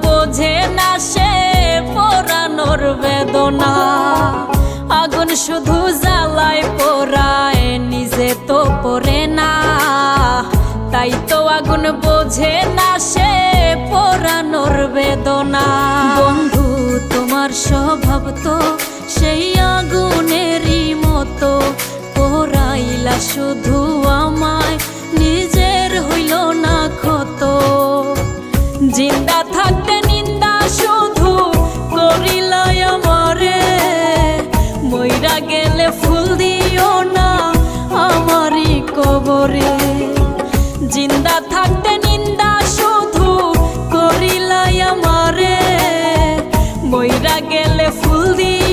বোঝে না সে পোড়ানোর বেদনা। আগুন শুধু জ্বালায় পোড়ায়, নিজে তো পড়ে না। তাই তো আগুন বোঝে না সে পোড়ানোর বেদনা। বন্ধু তোমার স্বভাব তো সেই আগুনেরই মতো, পোড়াইলা শুধু আমায়, নিজের হইল না ক্ষত। জিন্দা থাকতে নিন্দা শুধু করিলাই আমারে, মইরা গেলে ফুল দিও না আমারই কবরে। জিন্দা থাকতে নিন্দা শুধু করিলাই আমারে, মইরা গেলে ফুল দিও